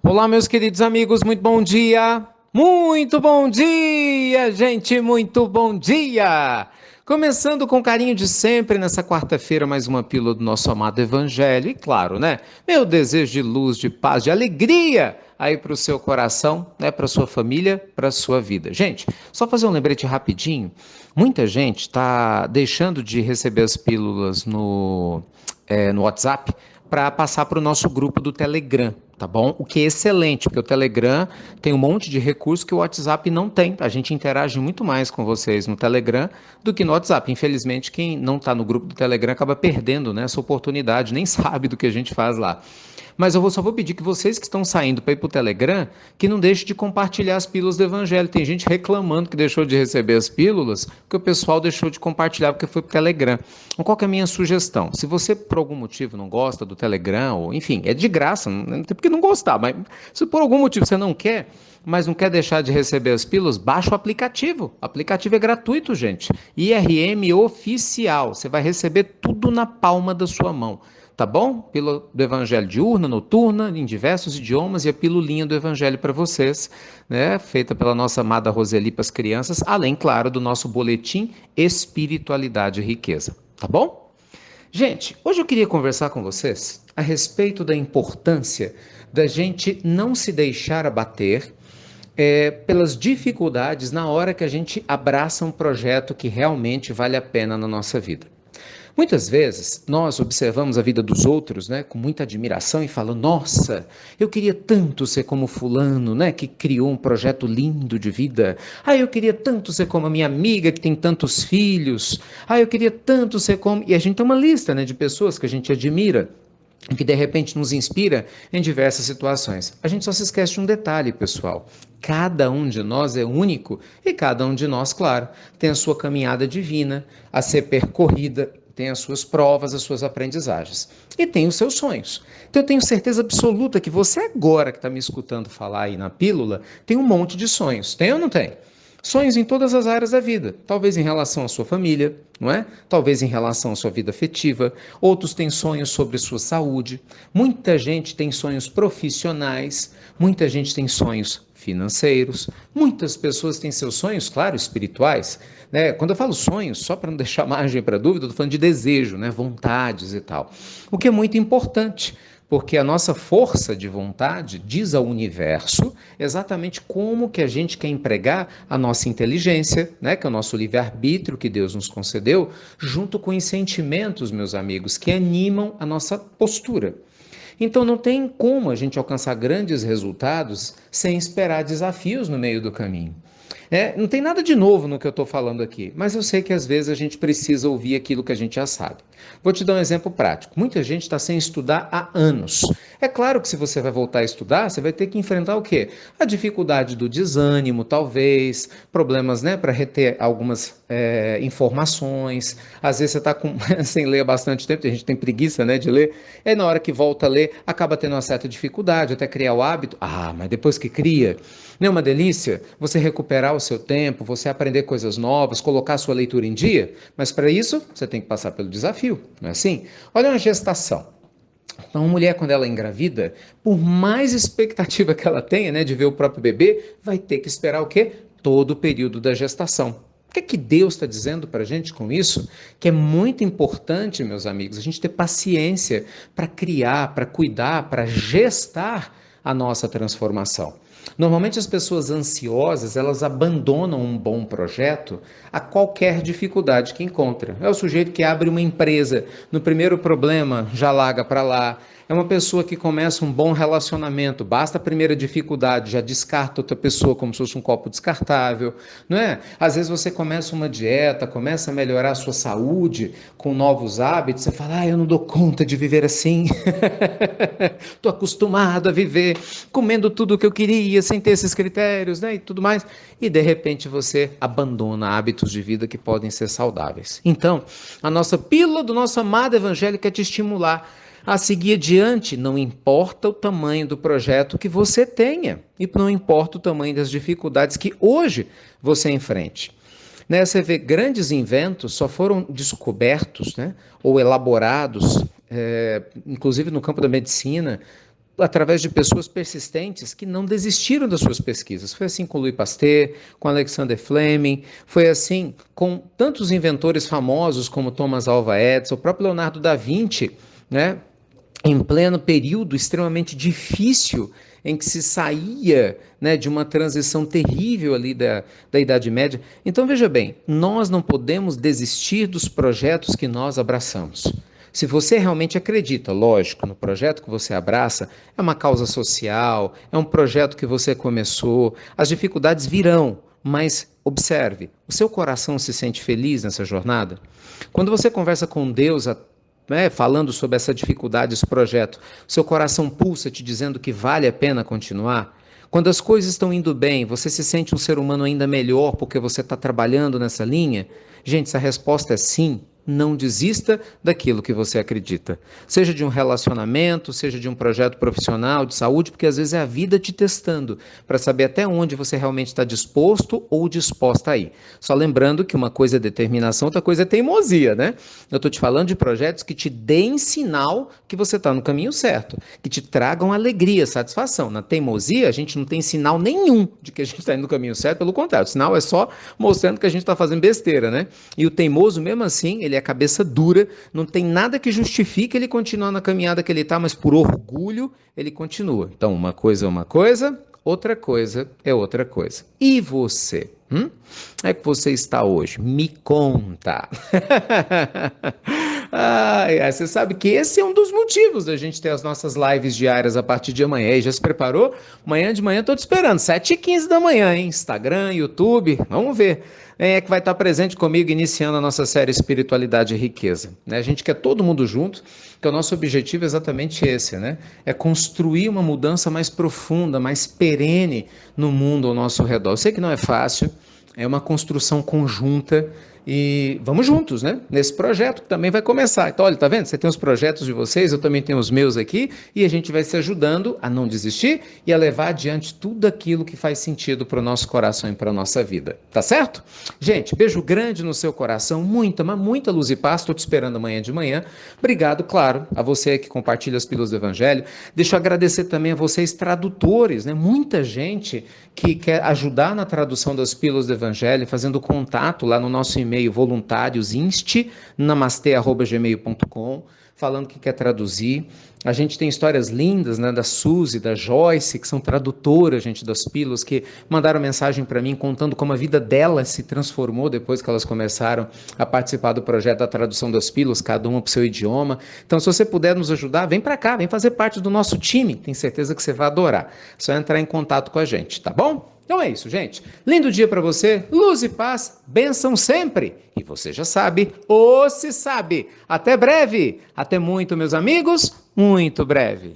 Olá, meus queridos amigos, muito bom dia! Muito bom dia, gente, muito bom dia! Começando com carinho de sempre, nessa quarta-feira, mais uma pílula do nosso amado Evangelho. E claro, né? Meu desejo de luz, de paz, de alegria aí para o seu coração, né? Para sua família, para sua vida. Gente, só fazer um lembrete rapidinho. Muita gente está deixando de receber as pílulas no WhatsApp para passar para o nosso grupo do Telegram, tá bom? O que é excelente, porque o Telegram tem um monte de recursos que o WhatsApp não tem. A gente interage muito mais com vocês no Telegram do que no WhatsApp. Infelizmente, quem não está no grupo do Telegram acaba perdendo, né, essa oportunidade, nem sabe do que a gente faz lá. Mas só vou pedir que vocês que estão saindo para ir para o Telegram, que não deixem de compartilhar as pílulas do Evangelho. Tem gente reclamando que deixou de receber as pílulas, porque o pessoal deixou de compartilhar porque foi para o Telegram. Então, qual que é a minha sugestão? Se você, por algum motivo, não gosta do Telegram, ou enfim, é de graça, não tem por que não gostar, mas se por algum motivo você não quer, mas não quer deixar de receber as pílulas, baixa o aplicativo. O aplicativo é gratuito, gente. IRM oficial. Você vai receber tudo na palma da sua mão. Tá bom? Pílula do Evangelho diurna, noturna, em diversos idiomas e a pilulinha do Evangelho para vocês, né? Feita pela nossa amada Roseli para as crianças, além, claro, do nosso boletim Espiritualidade e Riqueza. Tá bom? Gente, hoje eu queria conversar com vocês a respeito da importância da gente não se deixar abater pelas dificuldades na hora que a gente abraça um projeto que realmente vale a pena na nossa vida. Muitas vezes nós observamos a vida dos outros, né, com muita admiração e falamos: nossa, eu queria tanto ser como fulano, né, que criou um projeto lindo de vida. Ah, eu queria tanto ser como a minha amiga que tem tantos filhos. Ah, eu queria tanto ser como... E a gente tem uma lista, né, de pessoas que a gente admira, que de repente nos inspira em diversas situações. A gente só se esquece de um detalhe, pessoal. Cada um de nós é único e cada um de nós, claro, tem a sua caminhada divina a ser percorrida, tem as suas provas, as suas aprendizagens e tem os seus sonhos. Então eu tenho certeza absoluta que você agora que está me escutando falar aí na pílula tem um monte de sonhos. Tem ou não tem? Sonhos em todas as áreas da vida, talvez em relação à sua família, não é? Talvez em relação à sua vida afetiva, outros têm sonhos sobre sua saúde, muita gente tem sonhos profissionais, muita gente tem sonhos financeiros, muitas pessoas têm seus sonhos, claro, espirituais, né? Quando eu falo sonhos, só para não deixar margem para dúvida, eu estou falando de desejo, né? Vontades e tal, o que é muito importante, porque a nossa força de vontade diz ao universo exatamente como que a gente quer empregar a nossa inteligência, né, que é o nosso livre-arbítrio que Deus nos concedeu, junto com os sentimentos, meus amigos, que animam a nossa postura. Então não tem como a gente alcançar grandes resultados sem esperar desafios no meio do caminho. Não tem nada de novo no que eu estou falando aqui, mas eu sei que às vezes a gente precisa ouvir aquilo que a gente já sabe. Vou te dar um exemplo prático. Muita gente está sem estudar há anos. É claro que se você vai voltar a estudar, você vai ter que enfrentar o quê? A dificuldade do desânimo, talvez, problemas, né, para reter algumas informações. Às vezes você está sem ler há bastante tempo, a gente tem preguiça, né, de ler. E na hora que volta a ler, acaba tendo uma certa dificuldade, até criar o hábito. Ah, mas depois que cria, não é uma delícia você recuperar o seu tempo, você aprender coisas novas, colocar a sua leitura em dia? Mas para isso, você tem que passar pelo desafio, não é assim? Olha uma gestação. Então, uma mulher, quando ela é engravida, por mais expectativa que ela tenha, né, de ver o próprio bebê, vai ter que esperar o quê? Todo o período da gestação. O que é que Deus está dizendo para a gente com isso? Que é muito importante, meus amigos, a gente ter paciência para criar, para cuidar, para gestar a nossa transformação. Normalmente as pessoas ansiosas, elas abandonam um bom projeto a qualquer dificuldade que encontra. É o sujeito que abre uma empresa, no primeiro problema já larga para lá. É uma pessoa que começa um bom relacionamento, basta a primeira dificuldade, já descarta outra pessoa como se fosse um copo descartável, não é? Às vezes você começa uma dieta, começa a melhorar a sua saúde com novos hábitos, você fala: eu não dou conta de viver assim. Estou acostumado a viver comendo tudo o que eu queria, sem ter esses critérios, né, e tudo mais. E de repente você abandona hábitos de vida que podem ser saudáveis. Então, a nossa pílula do nosso amado evangelho quer te estimular a seguir adiante, não importa o tamanho do projeto que você tenha, e não importa o tamanho das dificuldades que hoje você enfrente. Né, você vê, grandes inventos só foram descobertos, né, ou elaborados, inclusive no campo da medicina, através de pessoas persistentes que não desistiram das suas pesquisas. Foi assim com Louis Pasteur, com Alexander Fleming, foi assim com tantos inventores famosos como Thomas Alva Edison, o próprio Leonardo da Vinci, né? Em pleno período extremamente difícil em que se saía, né, de uma transição terrível ali da Idade Média. Então, veja bem, nós não podemos desistir dos projetos que nós abraçamos. Se você realmente acredita, lógico, no projeto que você abraça, é uma causa social, é um projeto que você começou, as dificuldades virão, mas observe, o seu coração se sente feliz nessa jornada? Quando você conversa com Deus, falando sobre essa dificuldade, esse projeto, seu coração pulsa te dizendo que vale a pena continuar? Quando as coisas estão indo bem, você se sente um ser humano ainda melhor porque você está trabalhando nessa linha? Gente, se a resposta é sim, não desista daquilo que você acredita. Seja de um relacionamento, seja de um projeto profissional, de saúde, porque às vezes é a vida te testando para saber até onde você realmente está disposto ou disposta a ir. Só lembrando que uma coisa é determinação, outra coisa é teimosia, né? Eu estou te falando de projetos que te deem sinal que você está no caminho certo, que te tragam alegria, satisfação. Na teimosia, a gente não tem sinal nenhum de que a gente está indo no caminho certo, pelo contrário, o sinal é só mostrando que a gente está fazendo besteira, né? E o teimoso, mesmo assim, ele é cabeça dura, não tem nada que justifique ele continuar na caminhada que ele está, mas por orgulho ele continua. Então, uma coisa é uma coisa, outra coisa é outra coisa. E você? Como é que você está hoje? Me conta. Você sabe que esse é um dos motivos da gente ter as nossas lives diárias a partir de amanhã. E já se preparou? Amanhã de manhã estou te esperando, 7h15 da manhã, hein? Instagram, YouTube, vamos ver. Quem é que vai estar presente comigo iniciando a nossa série Espiritualidade e Riqueza? A gente quer todo mundo junto, porque o nosso objetivo é exatamente esse, né? É construir uma mudança mais profunda, mais perene no mundo ao nosso redor. Eu sei que não é fácil, é uma construção conjunta e vamos juntos, né? Nesse projeto que também vai começar. Então, olha, tá vendo? Você tem os projetos de vocês, eu também tenho os meus aqui e a gente vai se ajudando a não desistir e a levar adiante tudo aquilo que faz sentido para o nosso coração e para a nossa vida. Tá certo? Gente, beijo grande no seu coração, muita, mas muita luz e paz. Estou te esperando amanhã de manhã. Obrigado, claro, a você que compartilha as pílulas do Evangelho. Deixa eu agradecer também a vocês, tradutores, né? Muita gente que quer ajudar na tradução das pílulas do Evangelho, fazendo contato lá no nosso e-mail voluntarios@namastê@gmail.com, falando que quer traduzir. A gente tem histórias lindas, né, da Suzy, da Joyce, que são tradutoras, gente, das pílulas, que mandaram mensagem para mim contando como a vida delas se transformou depois que elas começaram a participar do projeto da tradução das pílulas, cada uma para o seu idioma. Então, se você puder nos ajudar, vem para cá, vem fazer parte do nosso time. Tenho certeza que você vai adorar. É só entrar em contato com a gente, tá bom? Então é isso, gente. Lindo dia para você, luz e paz, bênção sempre. E você já sabe, ou se sabe. Até breve. Até muito, meus amigos, muito breve.